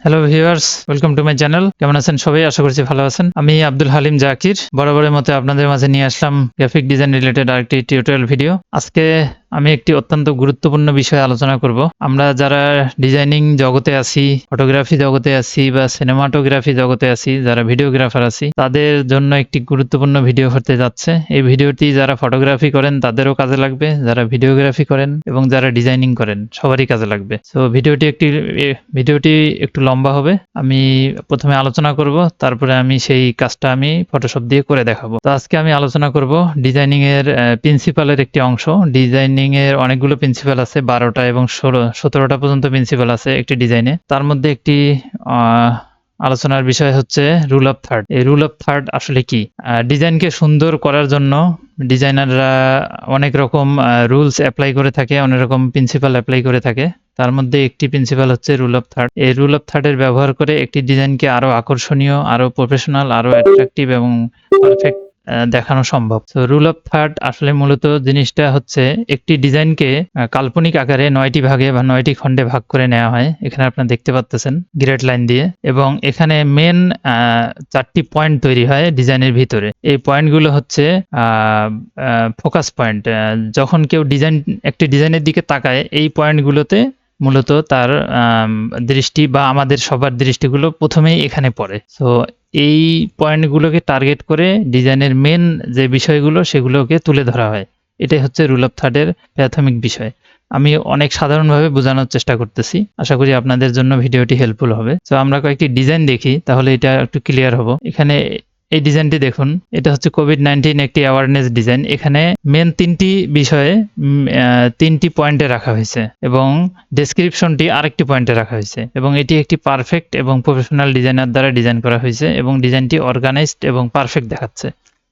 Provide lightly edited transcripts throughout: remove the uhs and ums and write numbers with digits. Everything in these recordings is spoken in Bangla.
Hello viewers, welcome to my channel. কেমন আছেন সবাই? আশা করছি ভালো আছেন। আমি আব্দুল হালিম জাকির বরাবরের মতো আপনাদের মাঝে নিয়ে আসলাম গ্রাফিক ডিজাইন রিলেটেড আরেকটি টিউটোরিয়াল ভিডিও। আজকে আমি একটি অত্যন্ত গুরুত্বপূর্ণ বিষয়ে আলোচনা করব। আমরা যারা ডিজাইনিং জগতে আছি, ফটোগ্রাফি জগতে আছি বা সিনেমাটোগ্রাফি জগতে আছি, যারা ভিডিওগ্রাফার আছি, তাদের জন্য একটি গুরুত্বপূর্ণ ভিডিও হতে যাচ্ছে। এই ভিডিওটি যারা ফটোগ্রাফি করেন তাদেরও কাজে লাগবে, যারা ভিডিওগ্রাফি করেন এবং যারা ডিজাইনিং করেন সবারই কাজে লাগবে। সো ভিডিওটি একটু লম্বা হবে। আমি প্রথমে আলোচনা করব, তারপরে আমি সেই কাজটা আমি ফটোশপ দিয়ে করে দেখাবো। তো আজকে আমি আলোচনা করব ডিজাইনিং এর প্রিন্সিপালের একটি অংশ। ডিজাইনিং এর অনেকগুলো প্রিন্সিপাল আছে, 12টা এবং 17টা পর্যন্ত প্রিন্সিপাল আছে একটি ডিজাইনে। তার মধ্যে একটি আলোচনার বিষয় হচ্ছে রুল অফ থার্ড। এই রুল অফ থার্ড আসলে কি? ডিজাইনকে সুন্দর করার জন্য ডিজাইনাররা অনেক রকম রুলস অ্যাপ্লাই করে থাকে, অনেক রকম প্রিন্সিপাল অ্যাপ্লাই করে থাকে। তার মধ্যে একটি প্রিন্সিপাল হচ্ছে রুল অফ থার্ড। এই রুল অফ থার্ড এর ব্যবহার করে একটি ডিজাইনকে আরো আকর্ষণীয়, আরো প্রফেশনাল, আরো অ্যাট্রাকটিভ এবং পারফেক্ট দেখানো সম্ভব। তো রুল অফ থার্ড আসলে মূলত জিনিসটা হচ্ছে একটি ডিজাইনকে কাল্পনিক আকারে 9টি ভাগে বা 9টি খণ্ডে ভাগ করে নেওয়া হয়। এখানে আপনারা দেখতে পাচ্ছেন গ্রেড লাইন দিয়ে, এবং এখানে মেন 4টি পয়েন্ট তৈরি হয় ডিজাইনের ভিতরে। এই পয়েন্টগুলো হচ্ছে ফোকাস পয়েন্ট। যখন কেউ একটি ডিজাইনের দিকে তাকায়, এই পয়েন্টগুলোতে মূলত তার দৃষ্টি বা আমাদের সবার দৃষ্টিগুলো প্রথমেই এখানে পড়ে। সো এই পয়েন্টগুলোকে টার্গেট করে ডিজাইনের মেন যে বিষয়গুলো সেগুলোকে তুলে ধরা হয়। এটাই হচ্ছে রুল অফ থার্ডের প্রাথমিক বিষয়। আমি অনেক সাধারণভাবে বোঝানোর চেষ্টা করতেছি, আশা করি আপনাদের জন্য ভিডিওটি হেল্পফুল হবে। তো আমরা কয়েকটি ডিজাইন দেখি, তাহলে এটা একটু ক্লিয়ার হবো। এখানে এই ডিজাইনটি দেখুন, এটা হচ্ছে কোভিড-19 একটি অ্যাওয়ারনেস ডিজাইন। এখানে মেন 3টি বিষয়ে 3টি পয়েন্টে রাখা হয়েছে এবং ডেসক্রিপশনটি আরেকটি পয়েন্টে রাখা হয়েছে, এবং এটি একটি পারফেক্ট এবং প্রফেশনাল ডিজাইনার দ্বারা ডিজাইন করা হয়েছে এবং ডিজাইনটি অর্গানাইজড এবং পারফেক্ট দেখাচ্ছে,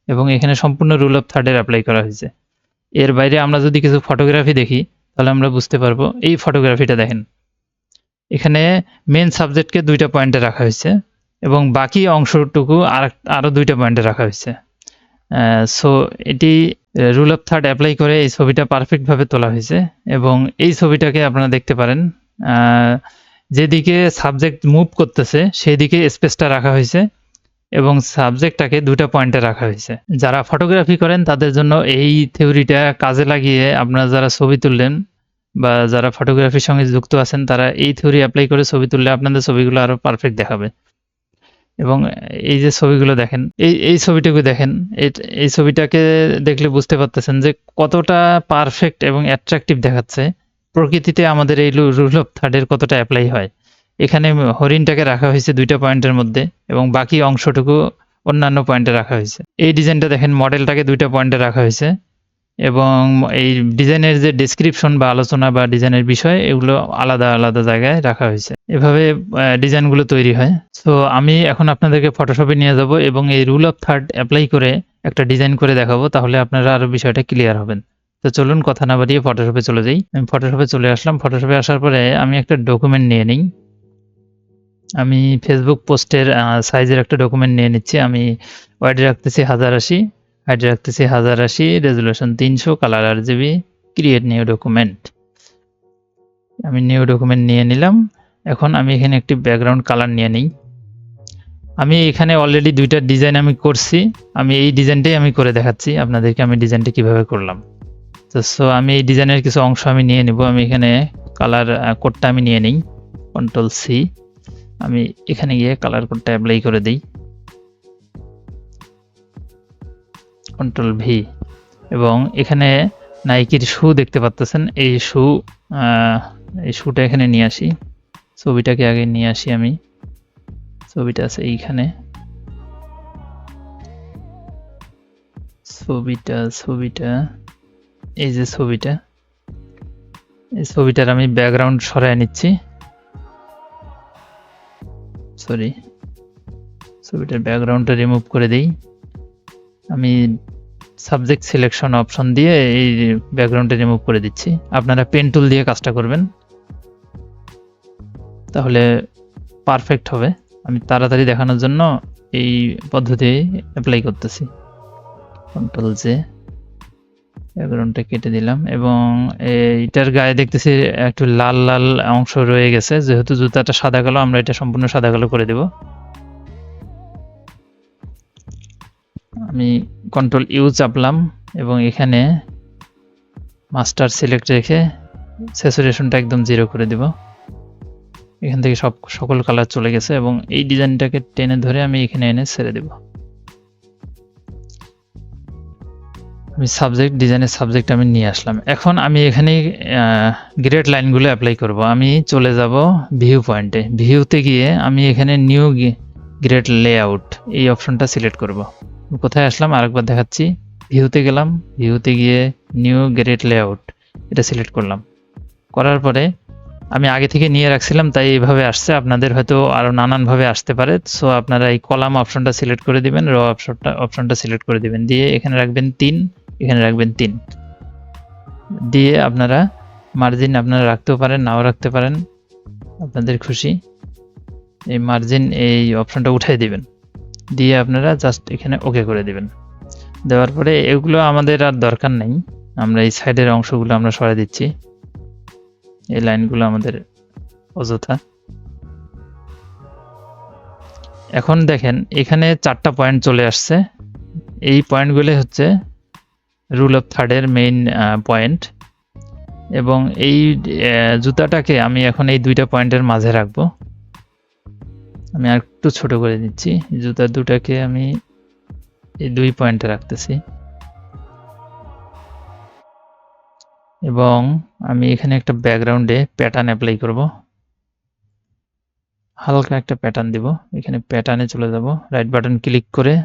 এবং এখানে সম্পূর্ণ রুল অফ থার্ডের অ্যাপ্লাই করা হয়েছে। এর বাইরে আমরা যদি কিছু ফটোগ্রাফি দেখি তাহলে আমরা বুঝতে পারবো। এই ফটোগ্রাফিটা দেখেন, এখানে মেন সাবজেক্টকে 2টা পয়েন্টে রাখা হয়েছে এবং বাকি অংশটুকু আরো 2টা পয়েন্টে রাখা হয়েছে। সো এটি রুল অফ থার্ড অ্যাপ্লাই করে এই ছবিটা পারফেক্ট ভাবে তোলা হয়েছে, এবং এই ছবিটাকে আপনারা দেখতে পারেন যেদিকে সাবজেক্ট মুভ করতেছে সেই দিকে স্পেসটা রাখা হয়েছে এবং সাবজেক্টটাকে 2টা পয়েন্টে রাখা হয়েছে। যারা ফটোগ্রাফি করেন তাদের জন্য এই থিওরিটা কাজে লাগিয়ে আপনারা যারা ছবি তুললেন বা যারা ফটোগ্রাফির সঙ্গে যুক্ত আছেন, তারা এই থিওরি অ্যাপ্লাই করে ছবি তুললে আপনাদের ছবিগুলো আরো পারফেক্ট দেখাবে। এবং এই যে ছবিগুলো দেখেন, এই ছবিটুকু দেখেন, এই ছবিটাকে দেখলে বুঝতে পারতেছেন যে কতটা পারফেক্ট এবং অ্যাট্রাকটিভ দেখাচ্ছে। প্রকৃতিতে আমাদের এই রুল অফ থার্ডের কতটা অ্যাপ্লাই হয়। এখানে হরিণটাকে রাখা হয়েছে 2টা পয়েন্টের মধ্যে এবং বাকি অংশটুকু অন্যান্য পয়েন্টে রাখা হয়েছে। এই ডিজাইনটা দেখেন, মডেলটাকে 2টা পয়েন্টে রাখা হয়েছে এবং এই ডিজাইনের যে ডেসক্রিপশন বা আলোচনা বা ডিজাইনের বিষয়, এগুলো আলাদা আলাদা জায়গায় রাখা হয়েছে। এভাবে ডিজাইনগুলো তৈরি হয়। সো আমি এখন আপনাদেরকে ফটোশপে নিয়ে যাব এবং এই রুল অফ থার্ড অ্যাপ্লাই করে একটা ডিজাইন করে দেখাবো, তাহলে আপনারা আরো বিষয়টা ক্লিয়ার হবেন। তো চলুন কথা না বাড়িয়ে ফটোশপে চলে যাই। আমি ফটোশপে চলে আসলাম। ফটোশপে আসার পরে আমি একটা ডকুমেন্ট নিয়ে নিই। আমি ফেসবুক পোস্টের সাইজের একটা ডকুমেন্ট নিয়ে নিচ্ছি। আমি ওয়াইড রাখতেছি 1080, হাইট রাখতেছি 1080, resolution 300, colour RGB, create new document. আমি নিউ ডকুমেন্ট নিয়ে নিলাম। এখন আমি এখানে একটি ব্যাকগ্রাউন্ড কালার নিয়ে নিই। আমি এখানে অলরেডি 2টা ডিজাইন আমি করছি। আমি এই ডিজাইনটাই আমি করে দেখাচ্ছি আপনাদেরকে, আমি ডিজাইনটা কিভাবে করলাম। সো আমি এই ডিজাইনের কিছু অংশ আমি নিয়ে নিব। আমি এখানে কালার কোডটা আমি নিয়ে নিই, Ctrl+C। আমি এখানে গিয়ে কালার কোডটা অ্যাপ্লাই করে দিই, Ctrl+V। এবং এখানে নাইকির শু দেখতে পাচ্ছেন, এই শুটা এখানে নিয়ে আসি। ছবিটাকে আগে নিয়ে আসি। আমি ছবিটা আছে এইখানে, ছবিটা এই যে ছবিটা, এই ছবিটার আমি ব্যাকগ্রাউন্ড সরায় নিচ্ছি। সরি, ছবিটার ব্যাকগ্রাউন্ডটা রিমুভ করে দেই। আমি সাবজেক্ট সিলেকশন অপশন দিয়ে এই ব্যাকগ্রাউন্ডটা রিমুভ করে দিচ্ছি। আপনারা পেন টুল দিয়ে কাজটা করবেন, তাহলে পারফেক্ট হবে। আমি তাড়াতাড়ি দেখানোর জন্য এই পদ্ধতি অ্যাপ্লাই করতেছি। Ctrl+J ব্যাকগ্রাউন্ডটা কেটে দিলাম এবং এইটার গায়ে দেখতেছি একটু লাল লাল অংশ রয়ে গেছে, যেহেতু জুতাটা সাদা কালো আমরা এটা সম্পূর্ণ সাদা কালো করে দেব। আমি কন্ট্রোল ইউ চাপলাম এবং এখানে মাস্টার সিলেক্ট রেখে স্যাচুরেশনটা একদম 0 করে দেব। এখান থেকে সকল কালার চলে গেছে এবং এই ডিজাইনটাকে টেনে ধরে আমি এখানে এনে ছেড়ে দেব। আমি সাবজেক্ট ডিজাইনের সাবজেক্ট আমি নিয়ে আসলাম। এখন আমি এখানে গ্রেড লাইনগুলো অ্যাপ্লাই করব। আমি চলে যাব ভিউ পয়েন্টে। ভিউতে গিয়ে আমি এখানে নিউ গ্রেড লেআউট এই অপশনটা সিলেক্ট করব। কোথায় আসলাম আরেকবার দেখাচ্ছি। ভিউতে গেলাম, ভিউতে গিয়ে নিউ গ্রেড লেআউট এটা সিলেক্ট করলাম। করার পরে আমি আগে থেকে নিয়ে রাখছিলাম তাই এইভাবে আসছে, আপনাদের হয়তো আরো নানানভাবে আসতে পারে। সো আপনারা এই কলাম অপশনটা সিলেক্ট করে দিবেন, র অপশনটা সিলেক্ট করে দিবেন, দিয়ে এখানে রাখবেন 3, এখানে রাখবেন 3, দিয়ে আপনারা মার্জিন আপনারা রাখতেও পারেন নাও রাখতে পারেন, আপনাদের খুশি। এই মার্জিন এই অপশনটা উঠাই দিবেন, দিয়ে আপনারা জাস্ট এখানে ওকে করে দিবেন। দেওয়ার পরে এগুলো আমাদের আর দরকার নেই, আমরা এই সাইডের অংশগুলো আমরা সরাই দিচ্ছি, এই লাইনগুলো আমাদের অযথা। এখন দেখেন এখানে 4টা পয়েন্ট চলে আসছে, এই পয়েন্টগুলো হচ্ছে রুল অফ থার্ডের মেইন পয়েন্ট, এবং এই জুতাটাকে আমি এখন এই 2টা পয়েন্টের মাঝে রাখবো। আমি আর একটু ছোট করে দিচ্ছি, জুতা দুটাকে আমি এই 2 পয়েন্টে রাখতেছি এবং আমি এখানে একটা ব্যাকগ্রাউন্ডে প্যাটার্ন অ্যাপ্লাই করব, হালকা একটা প্যাটার্ন দিব। এখানে প্যাটার্নে চলে যাব, রাইট বাটন ক্লিক করে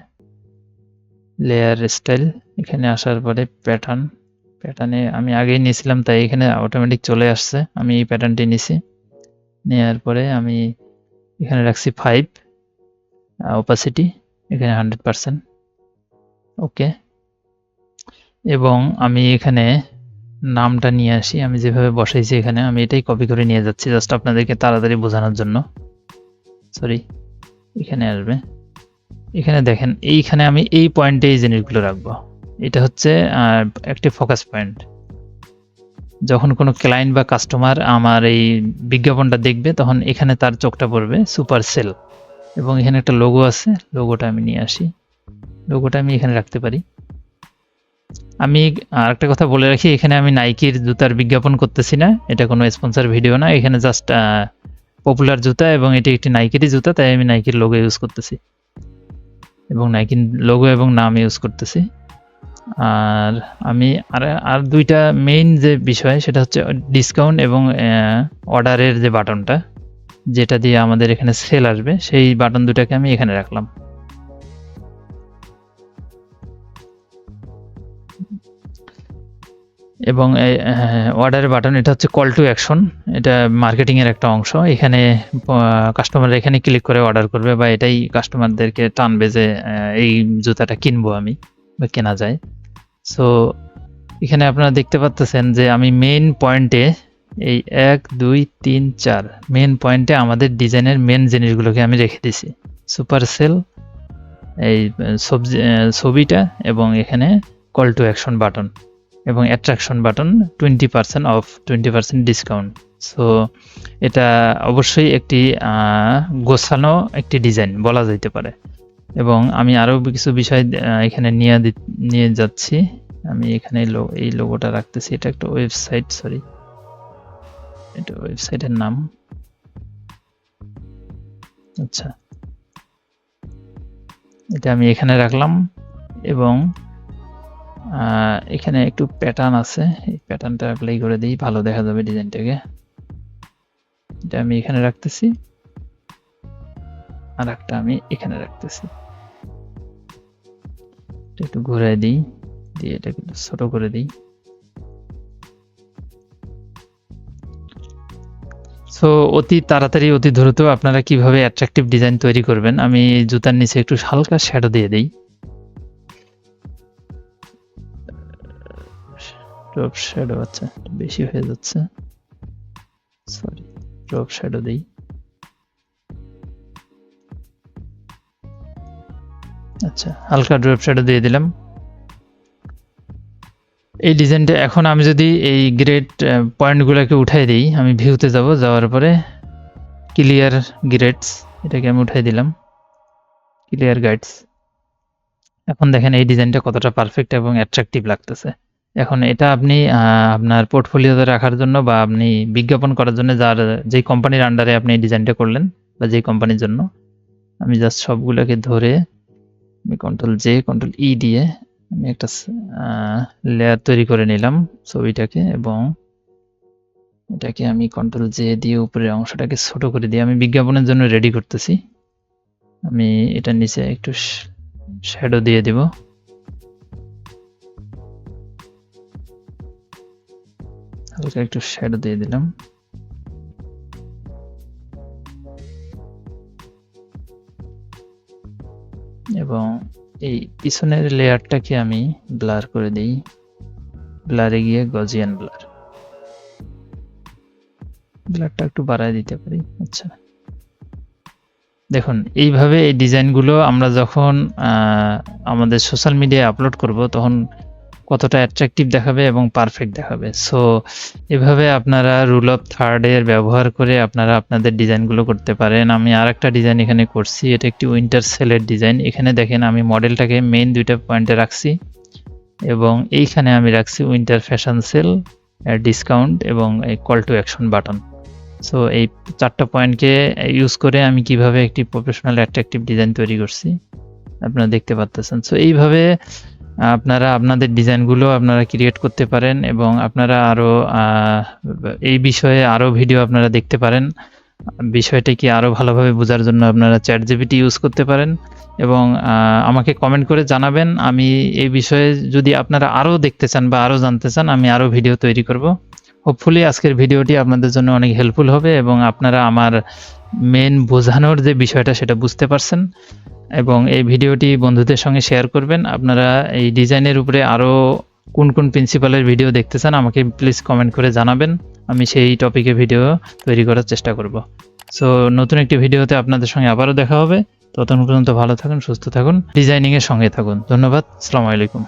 লেয়ার স্টাইল, এখানে আসার পরে প্যাটার্নে আমি আগেই নিয়েছিলাম তাই এখানে অটোমেটিক চলে আসছে। আমি এই প্যাটার্নটি নিছি, নেওয়ার পরে আমি এখানে রাখছি 5, ওপাসিটি এখানে 100%, ওকে। এবং আমি এখানে নামটা নিয়ে আসি, আমি যেভাবে বসাইছি এখানে আমি এটাই কপি করে নিয়ে যাচ্ছি জাস্ট আপনাদেরকে তাড়াতাড়ি বোঝানোর জন্য। সরি, এখানে আসবে, এখানে দেখেন এইখানে আমি এই পয়েন্টে এই জিনিসগুলো রাখবো। এটা হচ্ছে একটি ফোকাস পয়েন্ট। যখন কোনো ক্লায়েন্ট বা কাস্টমার আমার এই বিজ্ঞাপনটা দেখবে তখন এখানে তার চোখটা পড়বে সুপার সেল, এবং এখানে একটা লোগো আছে, লোগোটা আমি নিয়ে আসি, লোগোটা আমি এখানে রাখতে পারি। আমি আরেকটা কথা বলে রাখি, এখানে আমি নাইকির জুতার বিজ্ঞাপন করতেছি না, এটা কোনো স্পন্সর ভিডিও না, এখানে জাস্ট পপুলার জুতা এবং এটি একটি নাইকিরই জুতা তাই আমি নাইকির লোগো ইউজ করতেছি এবং নাইকির লোগো এবং নাম ইউজ করতেছি। আর আমি আর 2টা মেইন যে বিষয় সেটা হচ্ছে ডিসকাউন্ট এবং অর্ডারের যে বাটনটা, যেটা দিয়ে আমাদের এখানে সেল আসবে, সেই বাটন দুটাকে আমি এখানে রাখলাম। এবং অর্ডারের বাটন এটা হচ্ছে কল টু অ্যাকশন, এটা মার্কেটিং এর একটা অংশ। এখানে কাস্টমার এখানে ক্লিক করে অর্ডার করবে বা এটাই কাস্টমারদেরকে টানবে যে এই জুতাটা কিনবো আমি বা কেনা যায়। সো এখানে আপনারা দেখতে পাচ্ছেন যে আমি মেইন পয়েন্টে এই 1 2 3 4 মেইন পয়েন্টে আমাদের ডিজাইনের মেইন জিনিসগুলোকে আমি রেখে দিছি, সুপার সেল, এই ছবিটা এবং এখানে কল টু অ্যাকশন বাটন এবং attraction button 20% of, 20% discount. So এটা অবশ্যই একটি গোছানো একটি ডিজাইন বলা যেতে পারে। এবং আমি আরও কিছু বিষয় এখানে নিয়ে যাচ্ছি। আমি এখানে এই লোগোটা রাখতেছি, এটা একটা ওয়েবসাইট, সরি এটা ওয়েবসাইটের নাম। আচ্ছা, এটা আমি এখানে রাখলাম এবং এখানে একটু প্যাটার্ন আছে, এই প্যাটার্নটা অ্যাপ্লাই করে দিই, ভালো দেখা যাবে ডিজাইনটাকে। এটা আমি এখানে রাখতেছি আর একটা আমি এখানে রাখতেছি, একটু ঘুরাই দিই, দিয়ে এটাকে ছোট করে দিই। সো অতি তাড়াতাড়ি অতি দ্রুত আপনারা কিভাবে অ্যাট্রাকটিভ ডিজাইন তৈরি করবেন, আমি জুতার নিচে একটু হালকা শ্যাডো দিয়ে দিই, ড্রপ শ্যাডো, আচ্ছা বেশি হয়ে যাচ্ছে, সরি, ড্রপ শ্যাডো দিই। আচ্ছা, হালকা ড্রপ শ্যাডো দিয়ে দিলাম। এই ডিজাইনটা এখন আমি যদি এই গ্রেড পয়েন্টগুলোকে উঠাই দিই, আমি ভিউতে যাব, যাওয়ার পরে ক্লিয়ার গ্রেডস এটাকে আমি উঠাই দিলাম, ক্লিয়ার গাইডস। এখন দেখেন এই ডিজাইনটা কতটা পারফেক্ট এবং অ্যাট্রাকটিভ লাগতেছে। এখন এটা আপনি আপনার পোর্টফোলিওতে রাখার জন্য বা আপনি বিজ্ঞাপন করার জন্য যেই কোম্পানির আন্ডারে আপনি এই ডিজাইনটা করলেন বা যেই কোম্পানির জন্য, আমি জাস্ট সবগুলোকে ধরে আমি কন্ট্রোল ই দিয়ে আমি একটা লেয়ার তৈরি করে নিলাম ছবিটাকে, এবং এটাকে আমি কন্ট্রোল জে দিয়ে উপরের অংশটাকে ছোট করে দিয়ে আমি বিজ্ঞাপনের জন্য রেডি করতেছি। আমি এটা নিচে একটু শ্যাডো দিয়ে দিব, হালকা একটু শ্যাডো দিয়ে দিলাম। এবং এই পিছনের লেয়ারটাকে আমি ব্লার করে দিই, ব্লারে গিয়ে গজিয়ান ব্লারটা একটু বাড়ায় দিতে পারি। আচ্ছা, দেখুন এইভাবে এই ডিজাইনগুলো আমরা যখন আমাদের সোশ্যাল মিডিয়ায় আপলোড করব তখন কতটা অ্যাট্রাকটিভ দেখাবে এবং পারফেক্ট দেখাবে। সো এভাবে আপনারা রুল অফ থার্ডের ব্যবহার করে আপনারা আপনাদের ডিজাইনগুলো করতে পারেন। আমি আরেকটা ডিজাইন এখানে করছি, এটা একটি উইন্টার সেলের ডিজাইন। এখানে দেখেন আমি মডেলটাকে মেইন দুইটা পয়েন্টে রাখছি এবং এইখানে আমি রাখছি উইন্টার ফ্যাশন সেল, ডিসকাউন্ট এবং এই call to action button. So এই 4টা পয়েন্টকে ইউজ করে আমি কিভাবে একটি প্রফেশনাল অ্যাট্রাকটিভ ডিজাইন তৈরি করছি আপনারা দেখতে পাচ্ছেন। সো এইভাবে আপনারা আপনাদের ডিজাইনগুলো আপনারা ক্রিয়েট করতে পারেন এবং আপনারা আরও এই বিষয়ে আরও ভিডিও আপনারা দেখতে পারেন। বিষয়টা কি আরও ভালোভাবে বোঝার জন্য আপনারা চ্যাটজিপিটি ইউজ করতে পারেন এবং আমাকে কমেন্ট করে জানাবেন। আমি এই বিষয়ে যদি আপনারা আরও দেখতে চান বা আরও জানতে চান, আমি আরও ভিডিও তৈরি করব। হোপফুলি আজকের ভিডিওটি আপনাদের জন্য অনেক হেল্পফুল হবে এবং আপনারা আমার মেন বোঝানোর যে বিষয়টা সেটা বুঝতে পারছেন এবং এই ভিডিওটি বন্ধুদের সঙ্গে শেয়ার করবেন। আপনারা এই ডিজাইনের উপরে আরও কোন কোন প্রিন্সিপালের ভিডিও দেখতে চান আমাকে প্লিজ কমেন্ট করে জানাবেন, আমি সেই টপিকে ভিডিও তৈরি করার চেষ্টা করব। সো নতুন একটি ভিডিওতে আপনাদের সঙ্গে আবারও দেখা হবে। ততক্ষণ পর্যন্ত ভালো থাকুন, সুস্থ থাকুন, ডিজাইনিংয়ের সঙ্গে থাকুন। ধন্যবাদ, আসসালামু আলাইকুম।